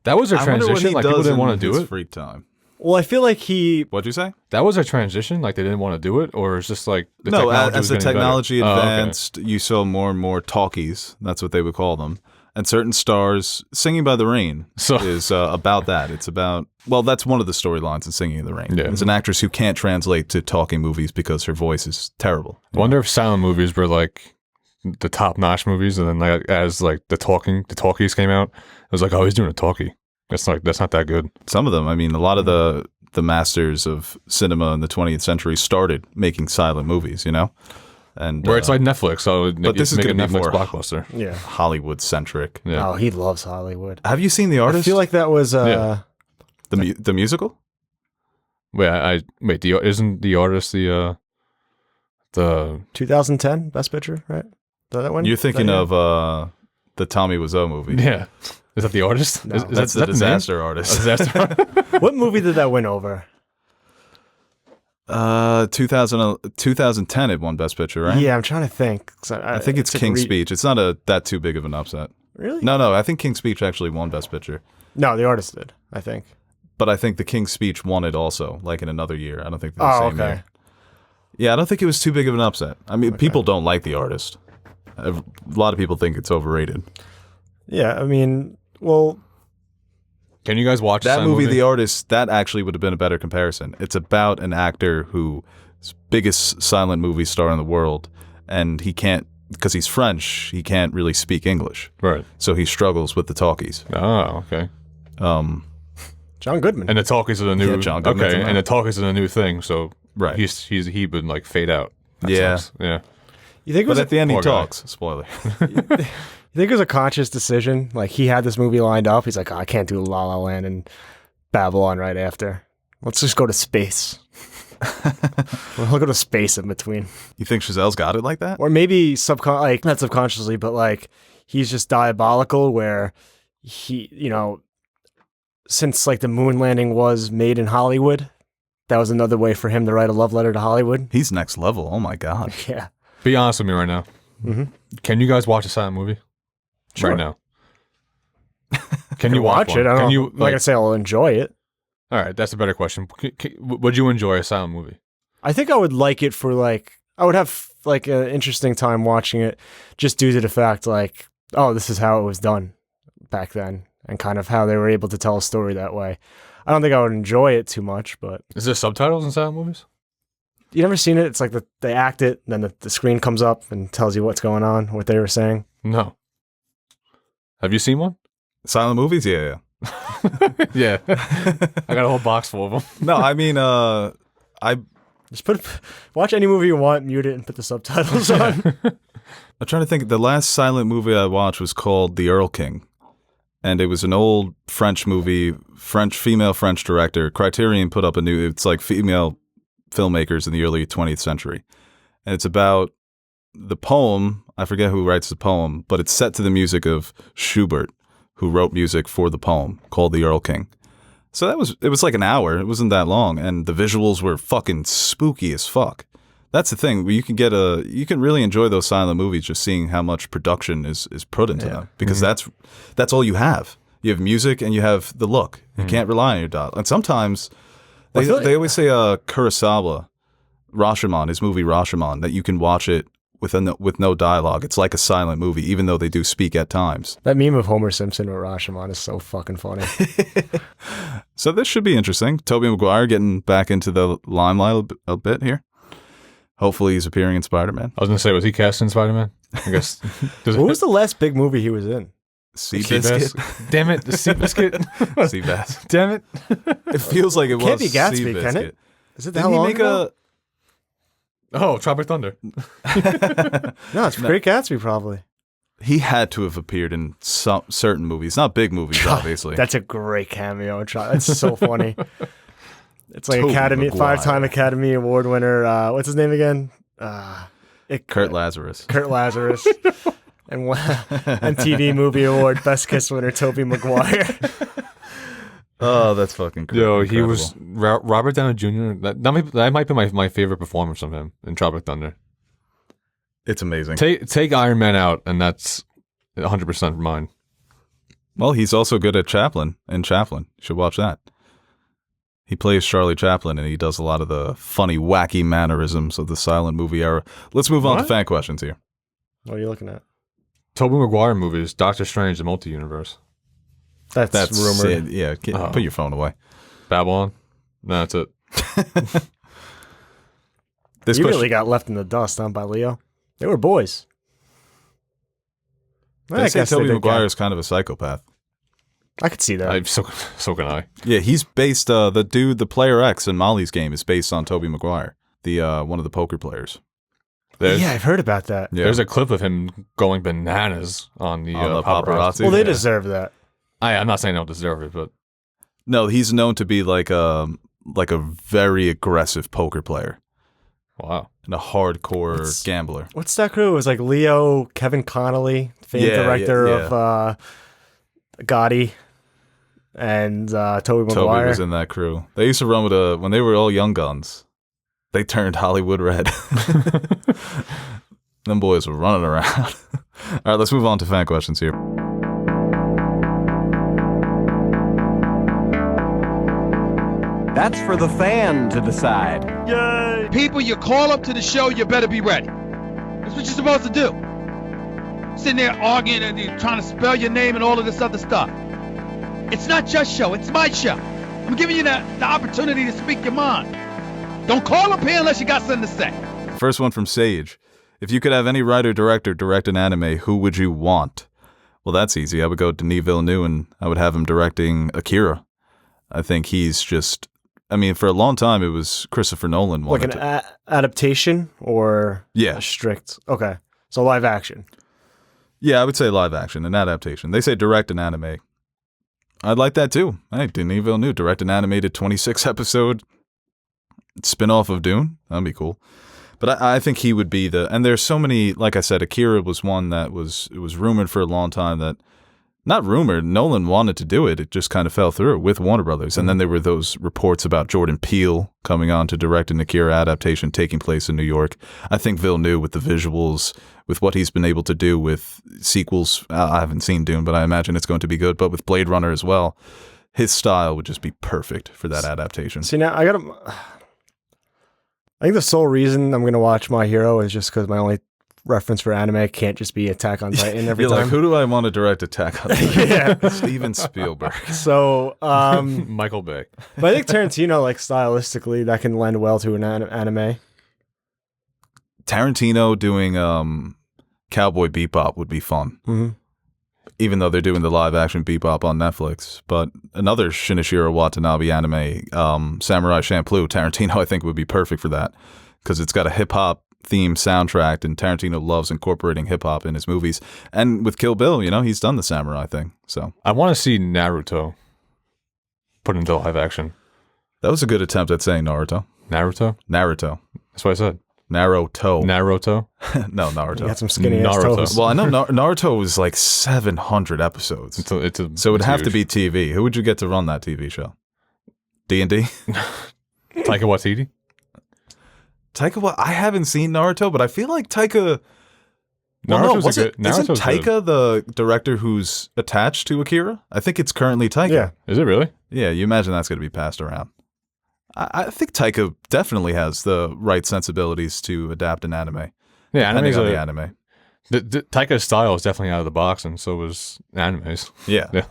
That was their I wonder what transition. he Like people does didn't in want to do his it. free time. Well, I feel like he... What'd you say? That was their transition. Like they didn't want to do it, or it's just like the No, technology as was the getting better? technology Oh, okay. advanced, you saw more and more talkies. That's what they would call them. And certain stars, Singing by the Rain So- is about that. It's about, well, that's one of the storylines in Singing in the Rain. Yeah. There's an actress who can't translate to talking movies because her voice is terrible. I wonder if silent movies were like the top-notch movies, and then like as like the talkies came out, it was like, oh, he's doing a talkie. That's not that good. Some of them, I mean, a lot of the masters of cinema in the 20th century started making silent movies, you know? And Where it's like Netflix, so but this is make a gonna be Netflix more- blockbuster. Yeah. Hollywood centric. Yeah. Oh, he loves Hollywood. Have you seen The I Artist? feel like that was... Yeah. the musical? Wait, isn't the artist the 2010 Best Picture, right? Is that one? You're thinking Is that of the Tommy Wiseau movie. yeah? Is that the artist? No. Is That's the that name? Disaster Artist. A disaster. it? What movie did that win over? 2010 it won Best Picture, right? Yeah, I'm trying to think. 'Cause I think it's took a King's Speech. It's not that too big of an upset. Really? No, I think King's Speech actually won Best Picture. No, the artist did, I think. But I think the King's Speech won it also, like in another year. I don't think they're the Oh, same okay. year. Yeah, I don't think it was too big of an upset. I mean, people don't like The Artist. A lot of people think it's overrated. Yeah, I mean, well, Can you guys watch That the movie, The Artist, that actually would have been a better comparison. It's about an actor who's biggest silent movie star in the world, and he can't, because he's French, he can't really speak English. Right. So he struggles with the talkies. Oh, okay. John Goodman. And the talkies are the new. Yeah, John Goodman's okay, in and that. the talkies are the new thing. So Right. he would like fade out. That Yeah. sucks. Yeah. you think it But was at the end, he poor guy. talks. Spoiler. you think it was a conscious decision? Like he had this movie lined up. He's like, oh, I can't do La La Land and Babylon right after. Let's just go to space. We'll go to space in between. You think Chazelle's got it like that? Or maybe not subconsciously, but like he's just diabolical where he, since like the moon landing was made in Hollywood, that was another way for him to write a love letter to Hollywood. He's next level. Oh my God. Yeah. Be honest with me right now. Mm-hmm. Can you guys watch a silent movie Sure. right now? Can you watch it? one? I don't Can know. you I'm not gonna say I'll enjoy it. All right, that's a better question. Would you enjoy a silent movie? I think I would like it for I would have like an interesting time watching it just due to the fact like oh, this is how it was done back then, and kind of how they were able to tell a story that way. I don't think I would enjoy it too much, but Is there subtitles in silent movies? you never seen it? It's like they act it, and then the screen comes up and tells you what's going on, what they were saying. No. Have you seen one? Silent movies? Yeah. Yeah. I got a whole box full of them. No, I mean, I Just watch any movie you want, mute it, and put the subtitles on. I'm trying to think. The last silent movie I watched was called The Earl King. And it was an old French movie, female French director. Criterion put up it's like female filmmakers in the early 20th century. And it's about the poem, I forget who writes the poem, but it's set to the music of Schubert, who wrote music for the poem called The Earl King. So it was like an hour. It wasn't that long. And the visuals were fucking spooky as fuck. That's the thing. You can really enjoy those silent movies just seeing how much production is put into them, because that's all you have. You have music and you have the look. You can't rely on your dot. And sometimes they always say Kurosawa, Rashomon, his movie Rashomon, that you can watch it with no dialogue. It's like a silent movie, even though they do speak at times. That meme of Homer Simpson with Rashomon is so fucking funny. So this should be interesting. Toby Maguire getting back into the limelight a bit here. Hopefully he's appearing in Spider-Man. I was going to say, was he cast in Spider-Man? I guess. What was the last big movie he was in? Seabiscuit. Damn it, the Seabiscuit. Seabass. Damn it. It feels like it Can't was be Gatsby, can Seabiscuit. it? Is it that Didn't he long make ago? Oh, Tropic Thunder. No, it's Great Gatsby, probably. He had to have appeared in some certain movies, not big movies, obviously. That's a great cameo. That's so funny. It's like Toby Maguire. 5-time Academy Award winner. What's his name again? Kurt Lazarus. Kurt Lazarus. And MTV Movie Award Best Kiss winner Toby Maguire. Oh, that's fucking cool. Yo, he was Robert Downey Jr. That might be my favorite performance from him in Tropic Thunder. It's amazing. Take Iron Man out, and that's 100% mine. Well, he's also good at Chaplin. You should watch that. He plays Charlie Chaplin, and he does a lot of the funny, wacky mannerisms of the silent movie era. Let's move on to fan questions here. What are you looking at? Tobey Maguire movies, Doctor Strange, the Multi-Universe. That's rumored. it. Yeah, put your phone away. Babylon? No, that's it. This You question, really got left in the dust, huh, by Leo? They were boys. they say guess they Tobey did Maguire is kind of a psychopath. I could see that. So can I. Yeah, he's based, the player X in Molly's game is based on Tobey Maguire, the one of the poker players. Yeah, I've heard about that. Yeah. There's a clip of him going bananas on the paparazzi. Well, they deserve that. I'm not saying they don't deserve it, but No, he's known to be like a very aggressive poker player wow. and a hardcore gambler. What's that crew? It was like Leo, Kevin Connolly, famed director of Gotti, and Tobey Maguire. Toby was in that crew. They used to run with when they were all young guns. They turned Hollywood red. Them boys were running around. All right, let's move on to fan questions here. That's for the fan to decide. Yay! People, you call up to the show, you better be ready. That's what you're supposed to do. Sitting there arguing and you're trying to spell your name and all of this other stuff. It's not your show, it's my show. I'm giving you the opportunity to speak your mind. Don't call up here unless you got something to say. First one from Sage. If you could have any writer-director direct an anime, who would you want? Well, that's easy. I would go Denis Villeneuve and I would have him directing Akira. I think he's just... for a long time, it was Christopher Nolan wanted Like an adaptation or Yeah. a strict? Okay. So live action. Yeah, I would say live action, an adaptation. They say direct an anime. I'd like that too. Hey, Denis Villeneuve, direct an animated 26-episode spin-off of Dune. That'd be cool. But I think he would be and there's so many, like I said, Akira was one that was rumored for a long time that, not rumored, Nolan wanted to do it. It just kind of fell through with Warner Brothers. And then there were those reports about Jordan Peele coming on to direct an Akira adaptation taking place in New York. I think Villeneuve, with the visuals, with what he's been able to do with sequels, I haven't seen Dune, but I imagine it's going to be good. But with Blade Runner as well, his style would just be perfect for that adaptation. See, now I think the sole reason I'm going to watch My Hero is just because my only reference for anime. It can't just be Attack on Titan every You're time. like, who do I want to direct Attack on Titan? Yeah. Steven Spielberg. So, Michael Bay. but I think Tarantino, like stylistically, that can lend well to an anime. Tarantino doing Cowboy Bebop would be fun. Mm-hmm. Even though they're doing the live action Bebop on Netflix. But another Shinichiro Watanabe anime, Samurai Champloo, Tarantino I think would be perfect for that because it's got a hip hop themed soundtrack, and Tarantino loves incorporating hip hop in his movies. And with Kill Bill, he's done the samurai thing. So I want to see Naruto put into live action. that was a good attempt at saying Naruto. Naruto? That's what I said. Naruto. Naruto? No, Naruto. You got some skinny ass Naruto. toes. Well, I know Naruto was like 700 episodes. So it would have to be TV. Who would you get to run that TV show? D&D? Taika Waititi? I haven't seen Naruto, but I feel like Taika... Naruto's isn't Naruto's Taika the director who's attached to Akira? I think it's currently Taika. Yeah. Is it really? Yeah, you imagine that's going to be passed around. I think Taika definitely has the right sensibilities to adapt an anime. Yeah, Depending anime's on the a, anime. the Taika's style is definitely out of the box, and so was animes. Yeah. Yeah.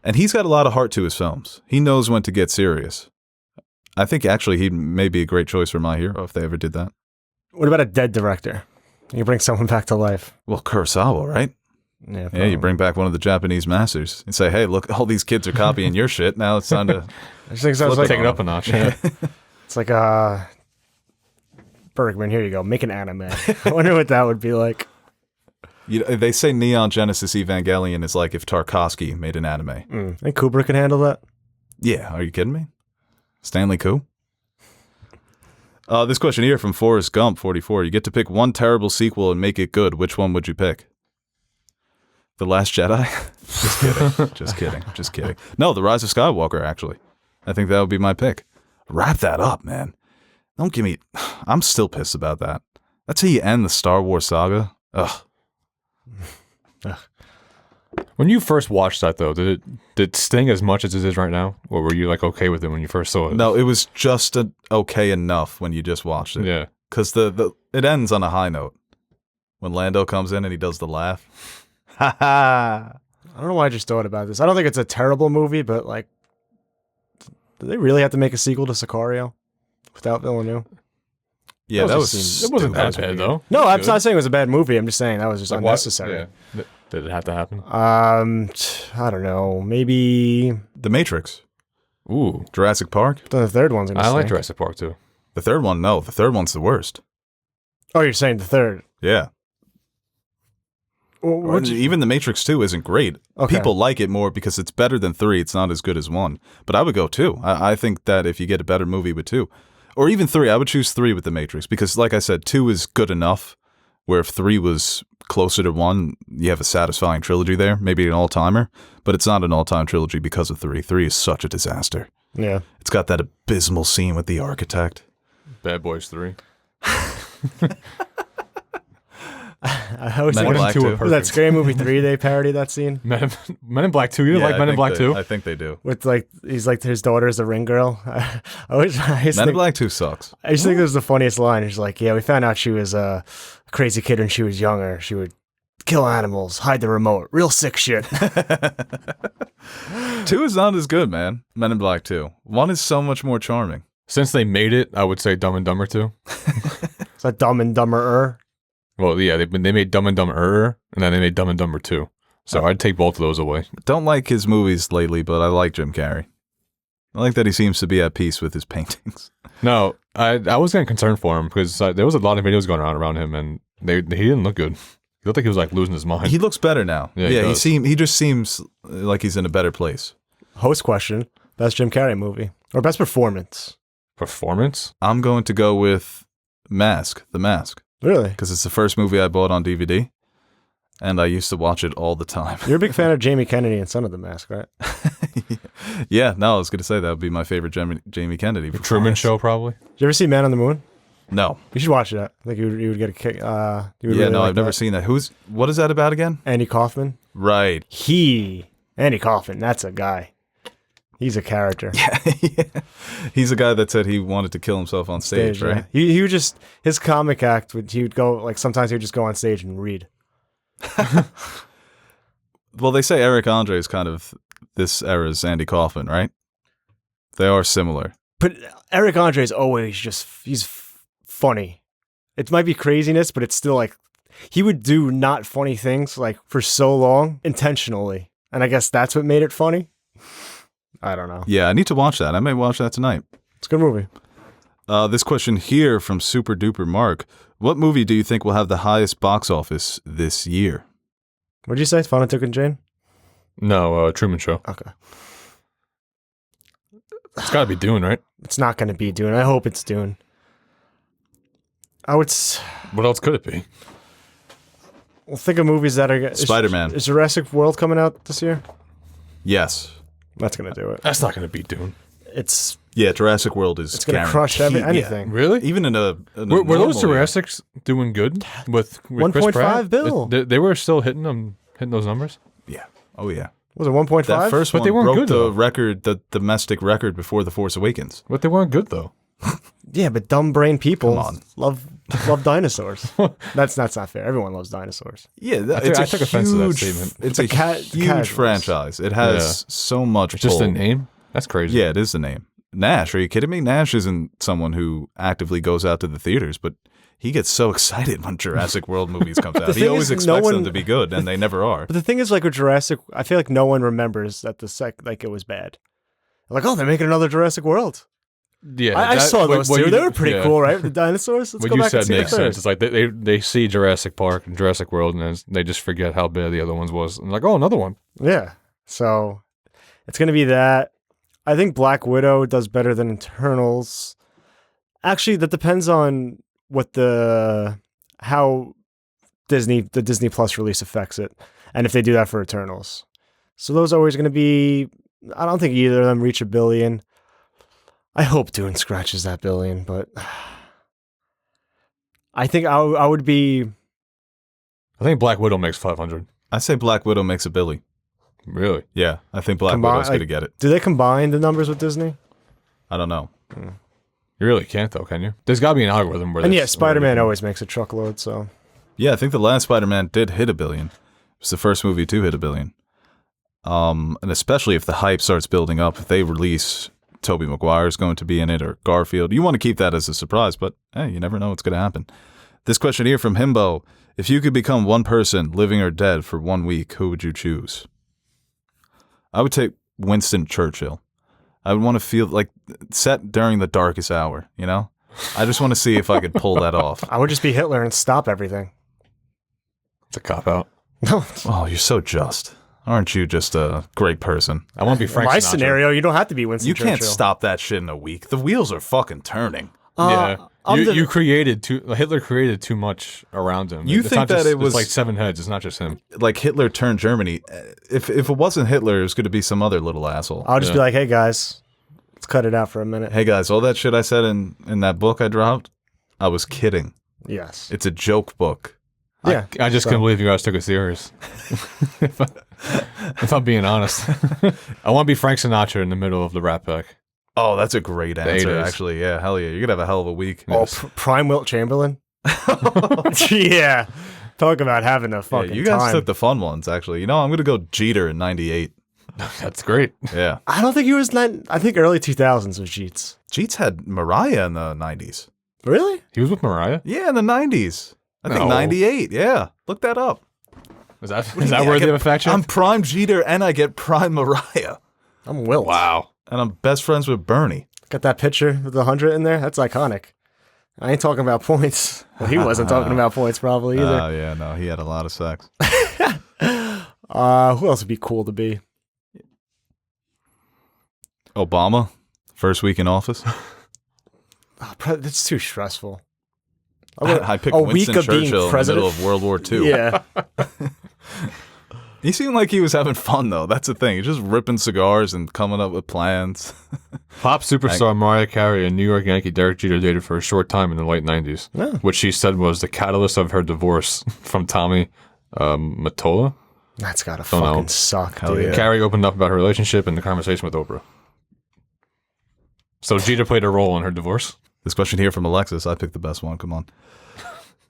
And he's got a lot of heart to his films. He knows when to get serious. I think actually he may be a great choice for My Hero if they ever did that. What about a dead director? You bring someone back to life. Well, Kurosawa, right? Yeah, Yeah, you bring back one of the Japanese masters and say, hey, look, all these kids are copying your shit. Now it's time to... I just think sounds flip like Take it up a notch. it's like Bergman. Here you go. Make an anime. I wonder what that would be like. They say Neon Genesis Evangelion is like if Tarkovsky made an anime. Think Kubrick can handle that? Yeah, are you kidding me? Stanley Koo? This question here from Forrest Gump 44. You get to pick one terrible sequel and make it good. Which one would you pick? The Last Jedi? Just kidding. No, The Rise of Skywalker, actually. I think that would be my pick. Wrap that up, man. Don't give me... I'm still pissed about that. That's how you end the Star Wars saga. Ugh. When you first watched that, though, did it sting as much as it is right now? Or were you, like, okay with it when you first saw it? No, it was just okay enough when you just watched it. Yeah. Because it ends on a high note. When Lando comes in and he does the laugh. Ha ha! I don't know why I just thought about this. I don't think it's a terrible movie, but like, do they really have to make a sequel to Sicario without Villeneuve? Yeah, that was... It wasn't that stupid. bad, though. No, I'm not saying it was a bad movie. I'm just saying that was just unnecessary. Yeah. Did it have to happen? I don't know. Maybe The Matrix. Ooh. Jurassic Park. the third one's gonna I like stink. Jurassic Park, too. The third one, no. The third one's the worst. Oh, you're saying the third? Yeah. What'd you- Even The Matrix 2 isn't great. Okay. People like it more because it's better than 3. It's not as good as 1. But I would go 2. I think that if you get a better movie with 2, or even 3, I would choose 3 with The Matrix because, like I said, 2 is good enough, where if 3 was closer to 1, you have a satisfying trilogy there, maybe an all-timer, but it's not an all-time trilogy because of 3. 3 is such a disaster. Yeah. It's got that abysmal scene with the architect. Bad Boys 3. I always Men think in Black 2. was that Scary Movie 3 they parodied that scene Men in Black 2. You didn't like Men in Black 2? I think they do. with like he's like his daughter's the ring girl. I used Men in think, Black 2 sucks. I just think this is the funniest line. He's like, yeah, we found out she was a crazy kid when she was younger. She would kill animals, hide the remote, real sick shit. 2 is not as good, man. Men in Black 2. 1 is so much more charming. Since they made it, I would say Dumb and Dumber 2. It's like Dumb and Dumber. Well, yeah, they made Dumb and Dumber, and then they made Dumb and Dumber 2. So I'd take both of those away. Don't like his movies lately, but I like Jim Carrey. I like that he seems to be at peace with his paintings. No, I was getting concerned for him because there was a lot of videos going around him, and he didn't look good. He looked like he was like losing his mind. He looks better now. Yeah, he does. he just seems like he's in a better place. Host question: best Jim Carrey movie or best performance? Performance? I'm going to go with The Mask, Really? because it's the first movie I bought on DVD, and I used to watch it all the time. You're a big fan of Jamie Kennedy and Son of the Mask, right? Yeah, no, I was going to say that would be my favorite Jamie Kennedy. The Truman Show, probably. Did you ever see Man on the Moon? No. You should watch that. I think you would get a kick. You would Yeah, really no, like I've never that. seen that. What is that about again? Andy Kaufman. Right. Andy Kaufman. That's a guy. He's a character. Yeah. He's a guy that said he wanted to kill himself on stage, right? Yeah. He would just, his comic act, he would go, like, sometimes he would just go on stage and read. Well, they say Eric Andre is kind of this era's Andy Kaufman, right? They are similar. But Eric Andre is always he's funny. It might be craziness, but it's still like, he would do not funny things like for so long intentionally. And I guess that's what made it funny. I don't know. Yeah, I need to watch that. I may watch that tonight. It's a good movie. This question here from Super Duper Mark. What movie do you think will have the highest box office this year? What did you say? Fun and Took and Jane? No, Truman Show. Okay. It's got to be Dune, right? It's not going to be Dune. I hope it's Dune. I would... What else could it be? Well, think of movies that are... Spider-Man. Is Jurassic World coming out this year? Yes. That's going to do it. That's not going to be Dune. Yeah, Jurassic World is... It's going to crush anything. Yeah. Really? Even in a were those normal Jurassics doing good with Chris 1.5 Pratt? bill. They were still hitting those numbers? Yeah. Oh, yeah. Was it 1.5? That first But one they weren't broke good, the though. record, the domestic record before The Force Awakens. But they weren't good, though. Yeah, but dumb brain people Come on. love dinosaurs. That's not fair. Everyone loves dinosaurs. Yeah, I took offense to that statement. It's a huge casuals. franchise. It has so much It's just pull. a name? That's crazy. Yeah, it is the name. Nash, are you kidding me? Nash isn't someone who actively goes out to the theaters, but he gets so excited when Jurassic World movies comes out. He thing always is, no expects one- them to be good, and they never are. But the thing is, like with Jurassic, I feel like no one remembers that like it was bad. Like, oh, they're making another Jurassic World. Yeah, I saw those two. They were pretty yeah. cool, right? The dinosaurs. Let's What go you back and said see makes the third. sense. It's like they see Jurassic Park and Jurassic World, and they just forget how bad the other ones was. And like, oh, another one. Yeah. So it's gonna be that. I think Black Widow does better than Eternals. Actually, that depends on what how the Disney Plus release affects it, and if they do that for Eternals. So those are always going to be. I don't think either of them reach $1 billion. I hope Dune scratches that $1 billion, but I think I would be. I think Black Widow makes 500. I say Black Widow makes a Billy. Really? Yeah, I think Black Widow's going to get it. Do they combine the numbers with Disney? I don't know. You really can't, though, can you? There's got to be an algorithm where. And yeah, that's- Spider-Man always makes a truckload. So Yeah, I think the last Spider-Man did hit $1 billion. It was the first movie to hit $1 billion. And especially if the hype starts building up, if they release Toby Maguire is going to be in it or Garfield, you want to keep that as a surprise, but hey, you never know what's going to happen. This question here from Himbo. If you could become one person, living or dead, for 1 week, who would you choose? I would take Winston Churchill. I would want to feel like set during the darkest hour, you know? I just want to see if I could pull that off. I would just be Hitler and stop everything. It's a cop out. No, Oh, you're so just. Aren't you just a great person? I want to be Frank my Sinatra. scenario, you don't have to be Winston You Churchill. can't stop that shit in a week. The wheels are fucking turning. Yeah, I'm you the- created Hitler created too much around him. You It's think not that just- it was- It's like 7 heads. It's not just him. Like Hitler turned Germany. If it wasn't Hitler, it was going to be some other little asshole. I'll just Yeah. be like, hey guys, let's cut it out for a minute. Hey guys, all that shit I said in that book I dropped, I was kidding. Yes. It's a joke book. Yeah. I just So- couldn't believe you guys took it serious. if I'm being honest, I want to be Frank Sinatra in the middle of the Rat Pack. Oh, that's a great answer, 80s. actually. Yeah, hell yeah. You're going to have a hell of a week. Oh, Prime Wilt Chamberlain? Yeah. Talk about having a Yeah, fucking you guys time. took the fun ones, actually. You know, I'm going to go Jeter in 98. That's great. Yeah. I don't think he was I think early 2000s was Jeets. Jeets had Mariah in the 90s. Really? He was with Mariah. Yeah, in the 90s. I think No. 98. Yeah. Look that up. Is that Yeah, I worthy get- of a fact check? I'm prime Jeter and I get prime Mariah. I'm Wilt. Wow. And I'm best friends with Bernie. Got that picture with the 100 in there? That's iconic. I ain't talking about points. Well, he wasn't talking about points probably either. Oh, yeah, no, he had a lot of sex. Who else would be cool to be? Obama, first week in office. Oh, it's too stressful. I picked a Winston week of being Churchill in the president? middle of World War II. Yeah. He seemed like he was having fun, though. That's the thing. He's just ripping cigars and coming up with plans. Pop superstar Mariah Carey and New York Yankee Derek Jeter dated for a short time in the late 90s, Yeah. which she said was the catalyst of her divorce from Tommy Mottola. That's gotta Don't know. fucking suck, Hell dude. yeah. Carey opened up about her relationship in the conversation with Oprah. So Jeter played a role in her divorce. This question here from Alexis. I picked the best one. Come on.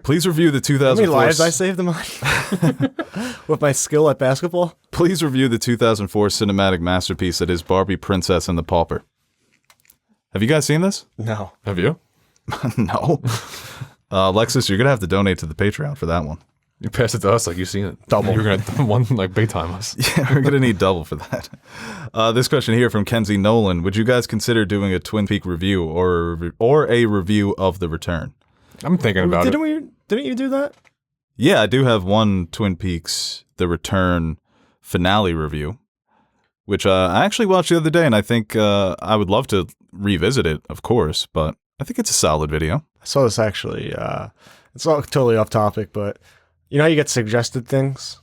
Please review the How 2004. many lives I saved them on? With my skill at basketball? Please review the 2004 cinematic masterpiece that is Barbie, Princess, and the Pauper. Have you guys seen this? No. Have you? No. Alexis, you're gonna have to donate to the Patreon for that one. You pass it to us like you've seen it. Double. You're going to one like big time us. Yeah, we're gonna need double for that. This question here from Kenzie Nolan: would you guys consider doing a Twin Peak review or a review of The Return? I'm thinking about it. Didn't you do that? Yeah, I do have one Twin Peaks The Return finale review, which I actually watched the other day, and I think I would love to revisit it, of course, but I think it's a solid video. I saw this actually. It's all totally off topic, but you know how you get suggested things?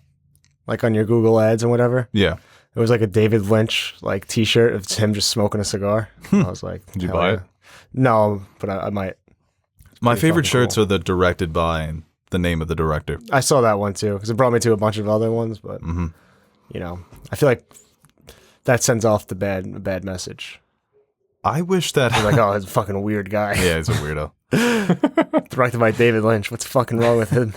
Like on your Google ads and whatever? Yeah. It was like a David Lynch like t-shirt. It's him just smoking a cigar. I was like, Did you hell buy yeah. it? No, but I might. My Pretty favorite fucking shirts cool. are the directed by and the name of the director. I saw that one too because it brought me to a bunch of other ones, but you know, I feel like that sends off the bad message. I wish that... Like, oh, he's a fucking weird guy. Yeah, he's a weirdo. Directed by David Lynch. What's fucking wrong with him?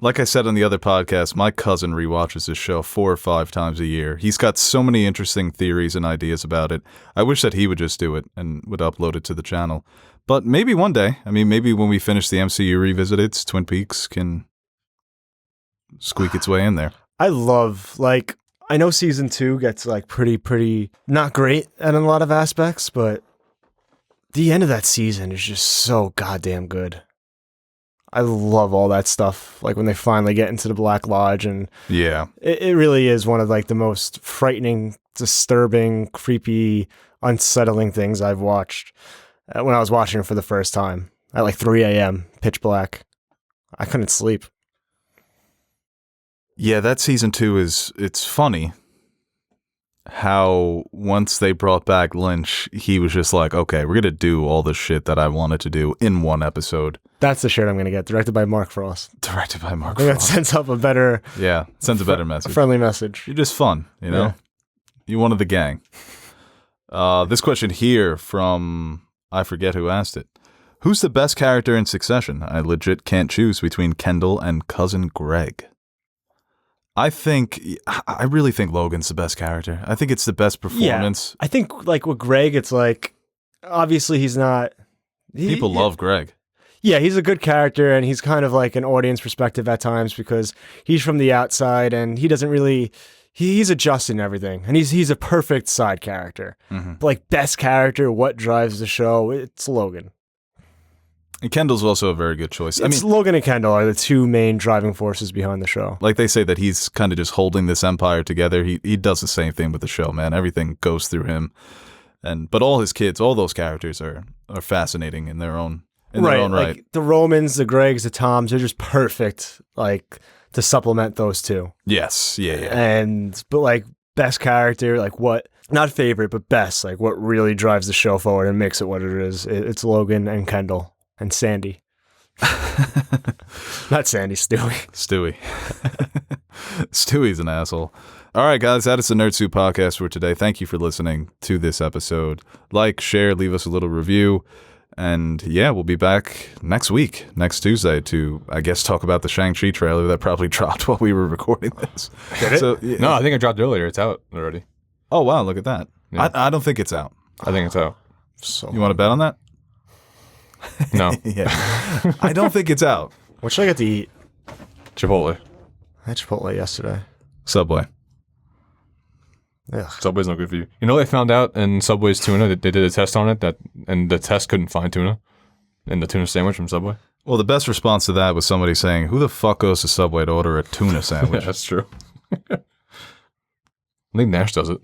Like I said on the other podcast, my cousin rewatches this show 4 or 5 times a year. He's got so many interesting theories and ideas about it. I wish that he would just do it and would upload it to the channel. But maybe one day, I mean, maybe when we finish the MCU Revisiteds, Twin Peaks can squeak its way in there. I love, like, I know season 2 gets like pretty not great in a lot of aspects, but the end of that season is just so goddamn good. I love all that stuff. Like when they finally get into the Black Lodge, and Yeah. it really is one of like the most frightening, disturbing, creepy, unsettling things I've watched. When I was watching it for the first time at like 3 a.m., pitch black, I couldn't sleep. Yeah, that season 2 it's funny how once they brought back Lynch, he was just like, okay, we're going to do all the shit that I wanted to do in one episode. That's the shirt I'm going to get, directed by Mark Frost. Directed by Mark I think that Frost. sends up a better, Yeah, sends a better message. friendly message. You're just fun, you know? Yeah. You're one of the gang. This question here from, I forget who asked it. Who's the best character in Succession? I legit can't choose between Kendall and Cousin Greg. I really think Logan's the best character. I think it's the best performance. I think like with Greg, it's like, obviously he's not. People love Greg. Yeah, he's a good character, and he's kind of like an audience perspective at times because he's from the outside and he doesn't really. He's adjusting everything, and he's a perfect side character. But like best character, what drives the show? It's Logan. And Kendall's also a very good choice. I mean, Logan and Kendall are the two main driving forces behind the show. like they say that he's kind of just holding this empire together. He does the same thing with the show, man. Everything goes through him. But all his kids, all those characters are fascinating in their own their own right. Like the Romans, the Gregs, the Toms, they're just perfect, like to supplement those two. Yes, yeah. But like best character, like what, not favorite, but best, like what really drives the show forward and makes it what it is. It's Logan and Kendall and Sandy. Not Sandy, Stewie. Stewie's an asshole. All right, guys, that is the Nerd Soup podcast for today. Thank you for listening to this episode. Like, share, leave us a little review. And yeah, we'll be back next week, next Tuesday, to, I guess, talk about the Shang-Chi trailer that probably dropped while we were recording this. Did it? So, yeah. No, I think it dropped earlier. It's out already. Oh, wow, look at that. Yeah. I don't think it's out. I think it's out. So You want to bet on that? No. Yeah. I don't think it's out. what should I get to eat? Chipotle. I had Chipotle yesterday. Subway. Ugh. Subway's not good for you. You know, they found out in Subway's tuna that they did a test on it, and the test couldn't find tuna in the tuna sandwich from Subway. Well, the best response to that was somebody saying, who the fuck goes to Subway to order a tuna Yeah, sandwich? that's true. I think Nash does it.